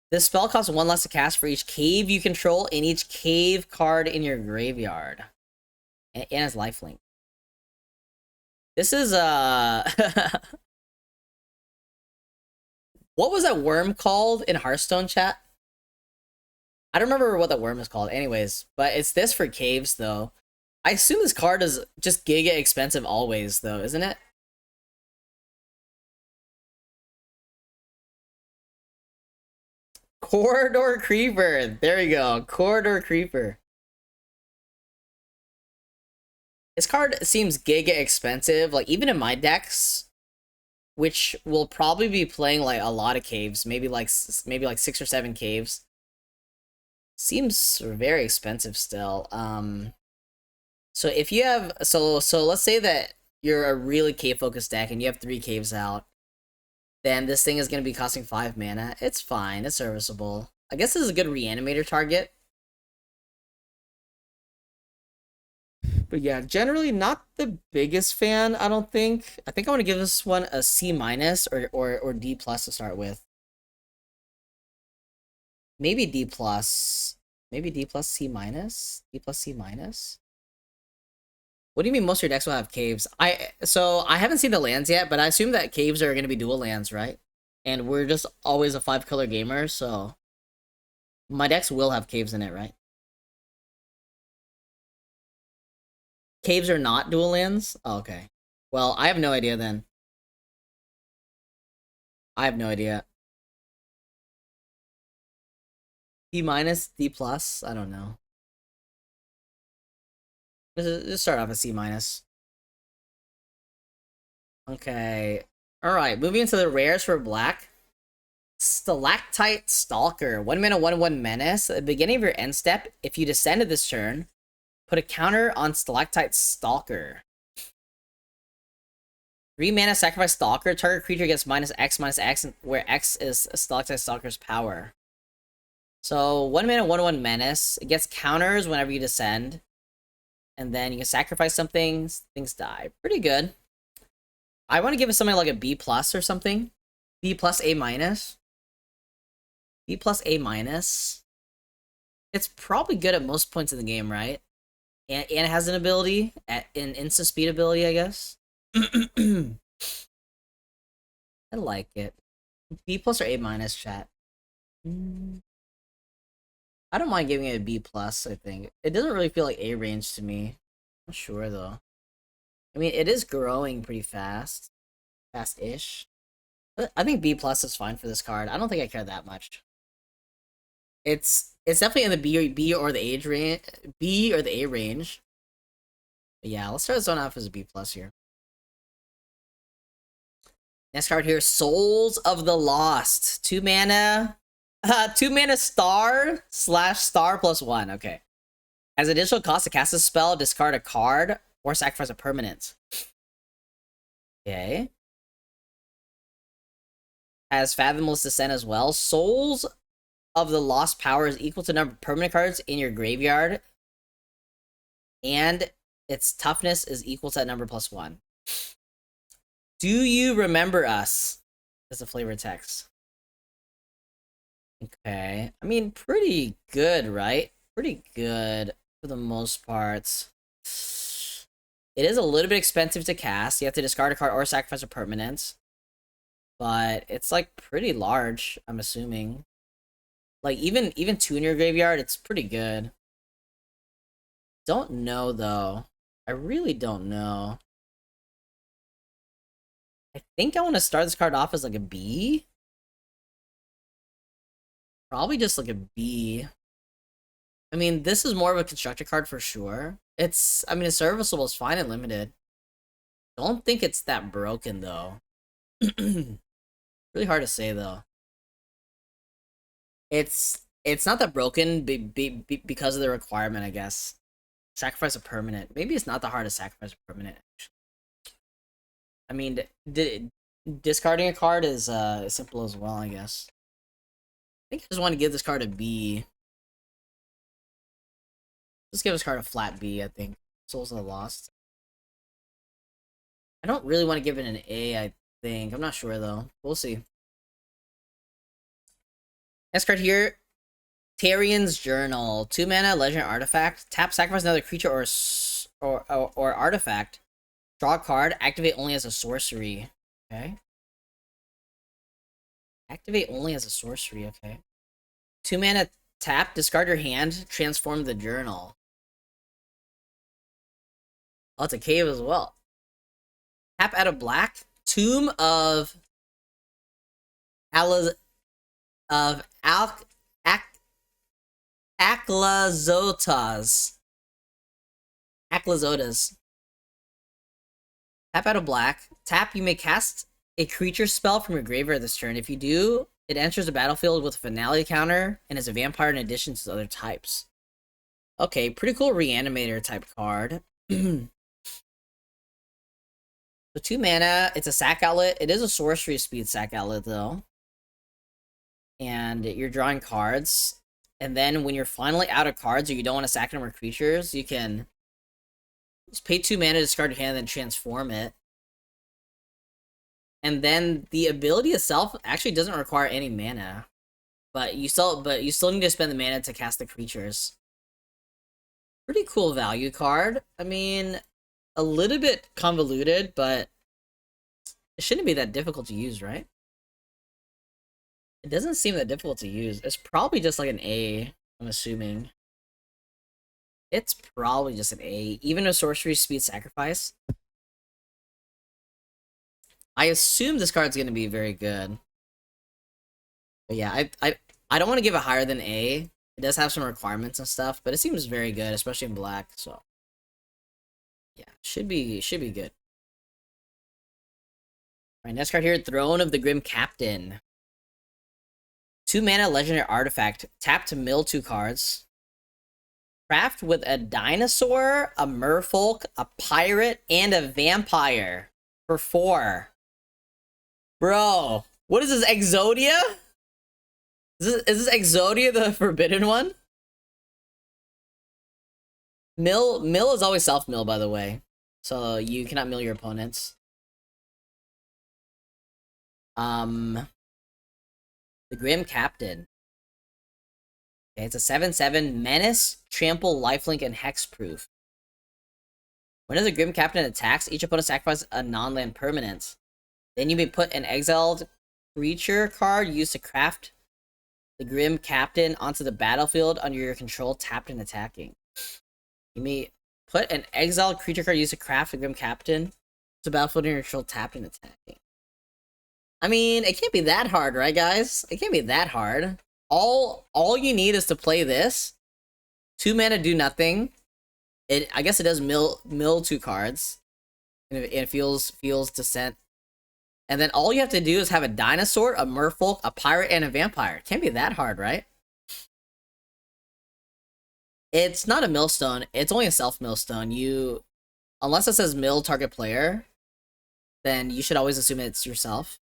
This spell costs 1 less to cast for each cave you control and each cave card in your graveyard. And has lifelink. This is what was that worm called in Hearthstone chat? I don't remember what that worm is called anyways, but it's this for caves though. I assume this card is just giga expensive always though, isn't it? Corridor Creeper. There you go. Corridor Creeper. This card seems giga expensive. Like, even in my decks, which will probably be playing, like, a lot of caves. Maybe like 6 or 7 caves. Seems very expensive still. So if you have... So let's say that you're a really cave-focused deck and you have 3 caves out. Then this thing is going to be costing 5 mana. It's fine. It's serviceable. I guess this is a good reanimator target. But yeah, generally not the biggest fan, I don't think. I think I want to give this one a C- or D+ to start with. Maybe D+. Maybe D+, C-. D+, C-. What do you mean most of your decks will have caves? So I haven't seen the lands yet, but I assume that caves are going to be dual lands, right? And we're just always a 5-color gamer, so my decks will have caves in it, right? Caves are not dual lands? Oh, okay. Well, I have no idea then. I have no idea. D-, D+, I don't know. Let's start off with C-. Okay. Alright, moving into the rares for black. Stalactite Stalker. 1 mana, 1/1 menace. At the beginning of your end step, if you descended this turn, put a counter on Stalactite Stalker. 3 mana, sacrifice Stalker. Target creature gets -X, where X is Stalactite Stalker's power. So 1 mana, 1/1 menace. It gets counters whenever you descend. And then you can sacrifice something, things die. Pretty good. I want to give it something like a B+ or something. B+, A-. B+, A-. It's probably good at most points in the game, right? And it has an ability, an instant speed ability, I guess. I like it. B+ or A- chat? I don't mind giving it a B+, I think. It doesn't really feel like A range to me. Not sure, though. I mean, it is growing pretty fast. Fast-ish. I think B+ is fine for this card. I don't think I care that much. It's definitely in the B or the age range, B or the A range. But yeah, let's start this one off as a B+ here. Next card here, Souls of the Lost. 2 mana. 2 mana star / star +1. Okay. As additional cost to cast a spell, discard a card or sacrifice a permanent. Okay. Has Fathomless Descent as well. Souls of the Lost power is equal to number of permanent cards in your graveyard. And its toughness is equal to that number +1. Do you remember us? That's a flavor text. Okay. I mean, pretty good, right? Pretty good for the most part. It is a little bit expensive to cast. You have to discard a card or sacrifice a permanent. But it's, like, pretty large, I'm assuming. Like, even 2 in your graveyard, it's pretty good. Don't know, though. I really don't know. I think I want to start this card off as, like, a B. Probably just, like, a B. I mean, this is more of a constructor card for sure. It's serviceable, it's fine and limited. Don't think it's that broken, though. Really hard to say, though. It's not that broken because of the requirement, I guess. Sacrifice a permanent. Maybe it's not that hard to sacrifice a permanent. I mean, discarding a card is simple as well, I guess. think I just want to give this card a B. Let's give this card a flat B, I think. Souls of the Lost. I don't really want to give it an A, I think. I'm not sure, though. We'll see. Next card here. Tarian's Journal. 2 mana, legendary artifact. Tap, sacrifice another creature or artifact. Draw a card. Activate only as a sorcery. Okay. Activate only as a sorcery, okay. 2 mana, tap, discard your hand, transform the journal. Oh, it's a cave as well. Tap out of black. Tomb of Aclazotas. Tap out of black. Tap, you may cast a creature spell from your graveyard this turn. If you do, it enters the battlefield with a finality counter and is a vampire in addition to other types. Okay, pretty cool reanimator type card. So 2 mana, it's a sack outlet. It is a sorcery speed sack outlet though. And you're drawing cards. And then when you're finally out of cards or you don't want to sack any more creatures, you can just pay 2 mana, discard your hand, and then transform it. And then the ability itself actually doesn't require any mana. But you still need to spend the mana to cast the creatures. Pretty cool value card. I mean, a little bit convoluted, but it shouldn't be that difficult to use, right? It doesn't seem that difficult to use. It's probably just like an A, I'm assuming. It's probably just an A. Even a sorcery speed sacrifice. I assume this card's going to be very good. But yeah, I don't want to give it higher than A. It does have some requirements and stuff, but it seems very good, especially in black, so. Yeah, should be good. Alright, next card here, Throne of the Grim Captain. 2 mana legendary artifact. Tap to mill 2 cards. Craft with a dinosaur, a merfolk, a pirate, and a vampire. For 4. Bro, what is this, Exodia? Is this Exodia the forbidden one? Mill is always self-mill, by the way. So you cannot mill your opponents. The Grim Captain. Okay, it's a 7/7 menace, trample, lifelink, and hexproof. Whenever the Grim Captain attacks, each opponent sacrifices a non-land permanent. Then you may put an exiled creature card used to craft the Grim Captain onto the battlefield under your control, tapped and attacking. You may put an exiled creature card used to craft the Grim Captain to the battlefield under your control, tapped and attacking. I mean, it can't be that hard, right, guys? It can't be that hard. All you need is to play this. 2 mana, do nothing. I guess it does mill 2 cards. And it feels Descent. And then all you have to do is have a dinosaur, a merfolk, a pirate, and a vampire. It can't be that hard, right? It's not a millstone. It's only a self-millstone. Unless it says mill target player, then you should always assume it's yourself.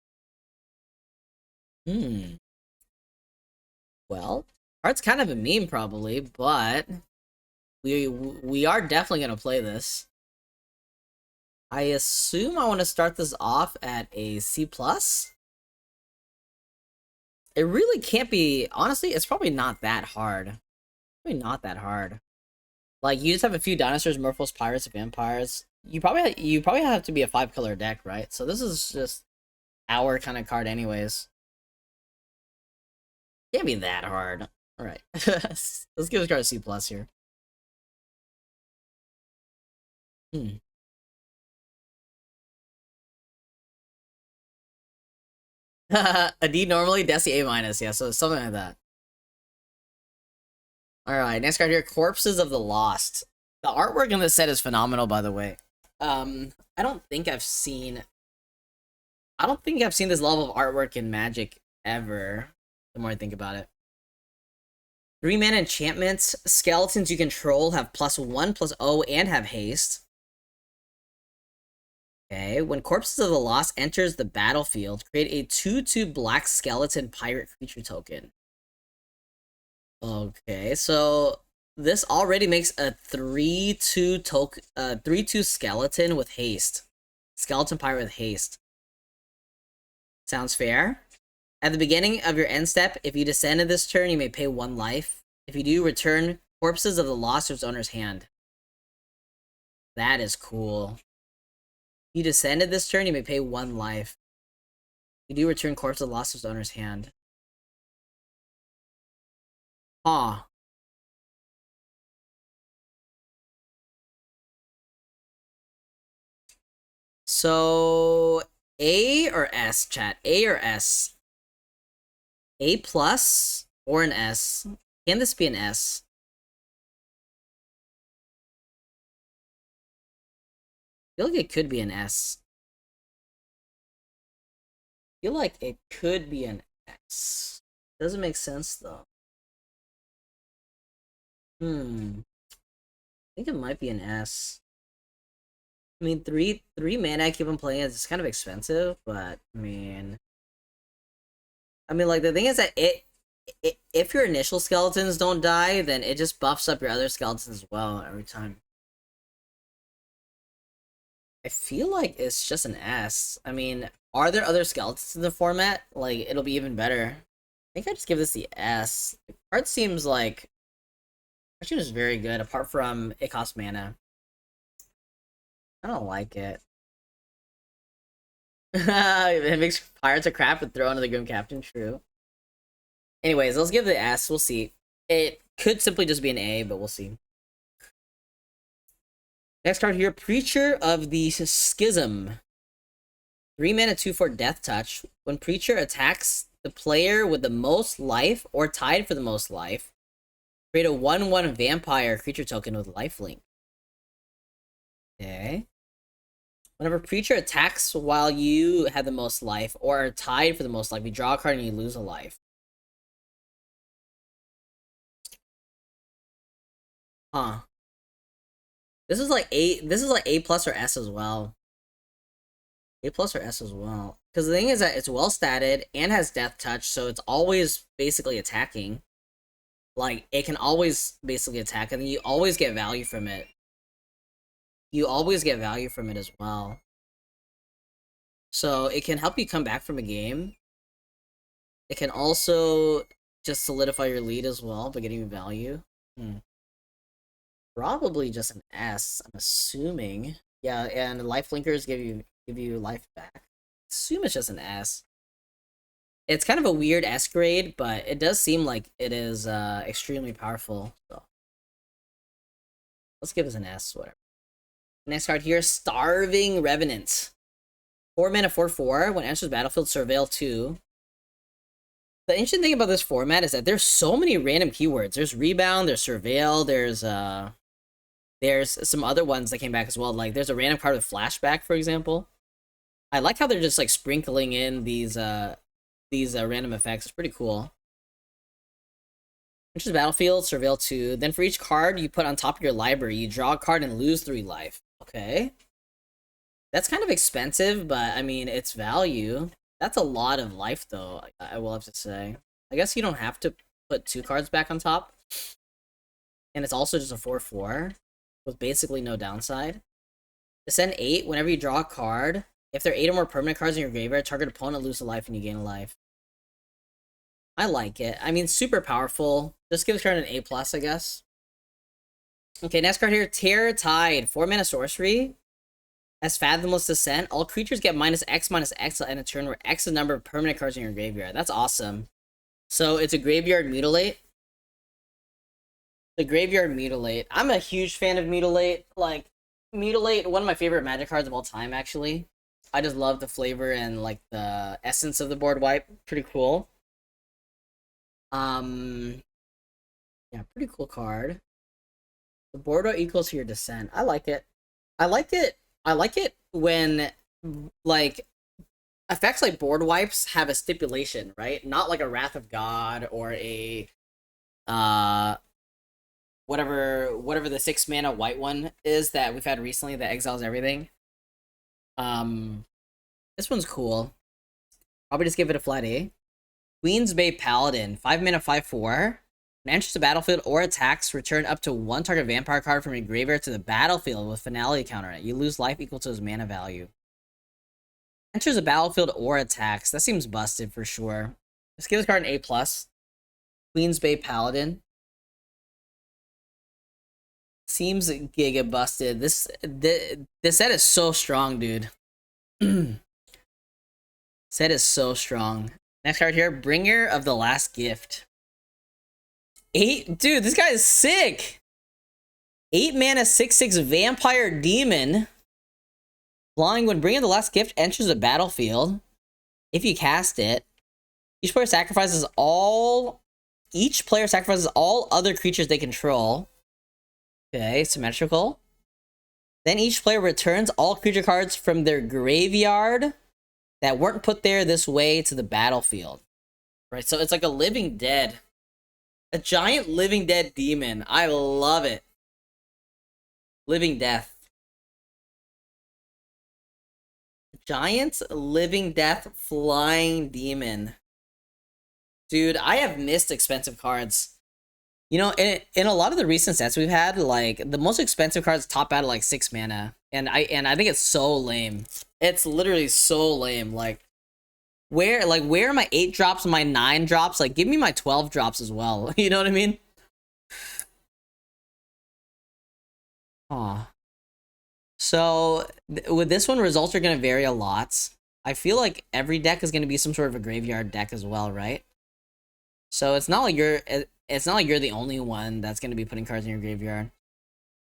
Well, card's kind of a meme probably, but we are definitely gonna play this. I assume I want to start this off at a C+. It really can't be, honestly, it's probably not that hard. Probably not that hard. Like, you just have a few dinosaurs, merfolks, pirates, vampires. You probably have to be a 5-color deck, right? So this is just our kind of card anyways. Can't be that hard. Alright. Let's give this card a C+ here. A D normally, Deathsie A-, yeah, so something like that. Alright, next card here, Corpses of the Lost. The artwork in this set is phenomenal, by the way. I don't think I've seen this level of artwork in Magic ever, the more I think about it. 3 mana enchantments. Skeletons you control have +1/+0 and have haste. Okay, when Corpses of the Lost enters the battlefield, create a 2/2 black skeleton pirate creature token. Okay, so this already makes a 3/2 token, 3/2 skeleton with haste. Skeleton pirate with haste. Sounds fair. At the beginning of your end step, if you descend in this turn, you may pay 1 life. If you do, return corpses of the lost to its owner's hand. That is cool. You descended this turn, you may pay 1 life. You do return corpses of the lost to its owner's hand. Huh. So A or S, chat? A or S? A plus or an S? Can this be an S? I feel like it could be an S. I feel like it could be an S. Doesn't make sense though. I think it might be an S. I mean, three mana I keep on playing is kind of expensive, but like the thing is that if your initial skeletons don't die, then it just buffs up your other skeletons as well every time. I feel like it's just an S. I mean, are there other skeletons in the format? Like, it'll be even better. I think I just give this the S. The card seems like actually is very good, apart from it costs mana. I don't like it. It makes pirates a crap and throw into the Grim Captain, true. Anyways, let's give it the S. We'll see. It could simply just be an A, but we'll see. Next card here, Preacher of the Schism. 3 mana, 2/4 Death Touch. When Preacher attacks the player with the most life or tied for the most life, create a 1/1 vampire creature token with lifelink. Okay. Whenever Preacher attacks while you have the most life or are tied for the most life, you draw a card and you lose a life. Huh. This is like A plus or S as well. A plus or S as well. Because the thing is that it's well statted and has Death Touch, so it's always basically attacking. Like, it can always basically attack, and then you always get value from it. You always get value from it as well. So it can help you come back from a game. It can also just solidify your lead as well by getting value. Probably just an S, I'm assuming. Yeah, and life linkers give you life back. Assume it's just an S. It's kind of a weird S grade, but it does seem like it is extremely powerful. So let's give it an S, whatever. Next card here, Starving Revenant. 4 mana, 4/4. When enters battlefield, surveil 2. The interesting thing about this format is that there's so many random keywords. There's rebound, there's surveil, there's some other ones that came back as well. Like, there's a random card with flashback, for example. I like how they're just like sprinkling in these random effects. It's pretty cool. Which is battlefield, surveil 2. Then for each card you put on top of your library, you draw a card and lose 3 life. Okay. That's kind of expensive, but I mean, it's value. That's a lot of life, though, I will have to say. I guess you don't have to put 2 cards back on top. And it's also just a 4/4 with basically no downside. Descend 8, whenever you draw a card, if there are 8 or more permanent cards in your graveyard, target opponent loses a life and you gain a life. I like it. I mean, super powerful. Just give this card an A+, I guess. Okay, next card here, Terror Tide. 4 mana sorcery. As Fathomless Descent, all creatures get -X in a turn where X is the number of permanent cards in your graveyard. That's awesome. So it's a graveyard mutilate. The graveyard mutilate. I'm a huge fan of mutilate. Like, mutilate, one of my favorite Magic cards of all time, actually. I just love the flavor and like the essence of the board wipe. Pretty cool. Yeah, pretty cool card. The board wipe equals to your descent. I like it. I like it when like effects like board wipes have a stipulation, right? Not like a Wrath of God or a whatever the 6 mana white one is that we've had recently that exiles everything. This one's cool. Probably just give it a flat A. Queen's Bay Paladin, 5 mana, 5/4. When it enters the battlefield or attacks, return up to one target vampire card from your graveyard to the battlefield with finality counter on it. You lose life equal to its mana value. Enters the battlefield or attacks. That seems busted for sure. Let's give this card an A+. Queen's Bay Paladin. Seems giga busted. This set is so strong, dude. Set is so strong. Next card here, Bringer of the Last Gift. 8, dude, this guy is sick. 8 mana, 6/6 Vampire Demon. Flying when Bringer of the Last Gift enters the battlefield. If you cast it, each player sacrifices all other creatures they control. Okay, symmetrical. Then each player returns all creature cards from their graveyard that weren't put there this way to the battlefield. Right, so it's like a living dead. A giant living dead demon. I love it. Living death. Giant living death flying demon. Dude, I have missed expensive cards. You know, in a lot of the recent sets we've had, like, the most expensive cards top out at like 6 mana. And I think it's so lame. It's literally so lame. Like, where are my 8 drops and my 9 drops? Like, give me my 12 drops as well. You know what I mean? Aw. So, with this one, results are going to vary a lot. I feel like every deck is going to be some sort of a graveyard deck as well, right? So it's not like you're the only one that's going to be putting cards in your graveyard.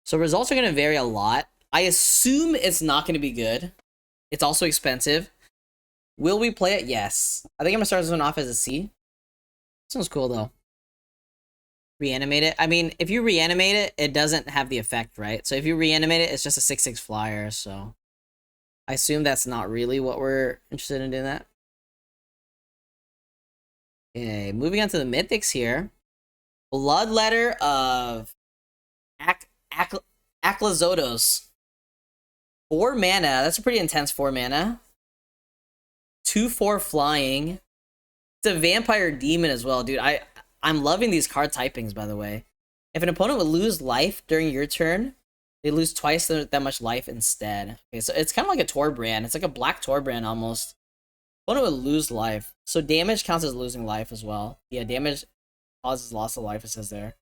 So results are going to vary a lot. I assume it's not going to be good. It's also expensive. Will we play it? Yes. I think I'm going to start this one off as a C. This one's cool, though. Reanimate it. I mean, if you reanimate it, it doesn't have the effect, right? So if you reanimate it, it's just a 6/6 flyer, so I assume that's not really what we're interested in doing that. Okay, moving on to the mythics here. Bloodletter of Aklazotos. 4 mana. That's a pretty intense 4 mana. 2/4 flying. It's a vampire demon as well, dude. I'm loving these card typings, by the way. If an opponent would lose life during your turn, they lose twice that much life instead. Okay, so it's kind of like a Torbrand. It's like a black Torbrand almost. Opponent would lose life. So damage counts as losing life as well. Yeah, damage causes loss of life, it says there.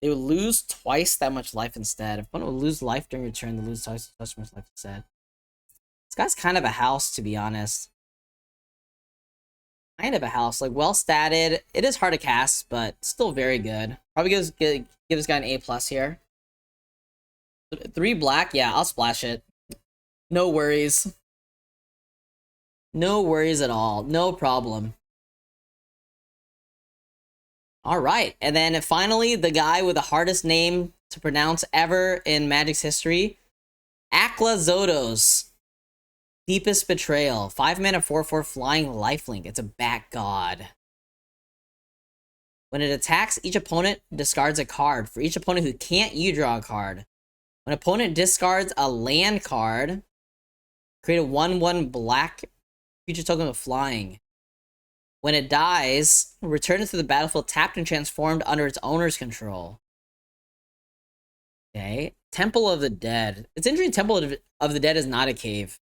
They would lose twice that much life instead. If opponent would lose life during your turn, they lose twice as much life instead. This guy's kind of a house, to be honest. Kind of a house. Like, well statted. It is hard to cast, but still very good. Probably give this guy an A+ here. 3 black. Yeah, I'll splash it. No worries. No worries at all. No problem. Alright, and then finally, the guy with the hardest name to pronounce ever in Magic's history. Aklazotos. Deepest Betrayal. 5 mana, 4/4 flying lifelink. It's a bat god. When it attacks, each opponent discards a card. For each opponent who can't, you draw a card. When an opponent discards a land card, create a 1/1 black creature token with flying. When it dies, return it to the battlefield tapped and transformed under its owner's control. Okay. Temple of the Dead. It's interesting, Temple of the Dead is not a cave.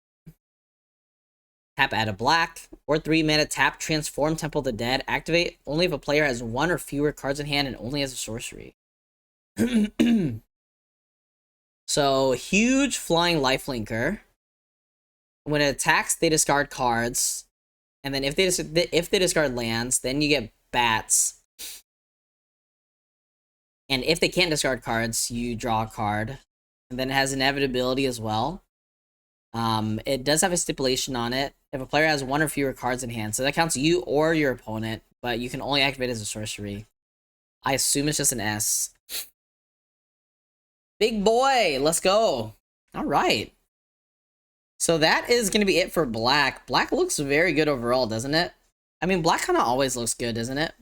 Tap, add a black, or 3 mana, tap, transform Temple of the Dead. Activate only if a player has 1 or fewer cards in hand and only has a sorcery. So, huge flying lifelinker. When it attacks, they discard cards. And then if they discard lands, then you get bats. And if they can't discard cards, you draw a card. And then it has inevitability as well. It does have a stipulation on it. If a player has 1 or fewer cards in hand, so that counts you or your opponent, but you can only activate it as a sorcery. I assume it's just an S. Big boy, let's go. All right. So that is going to be it for black. Black looks very good overall, doesn't it? I mean, black kind of always looks good, doesn't it?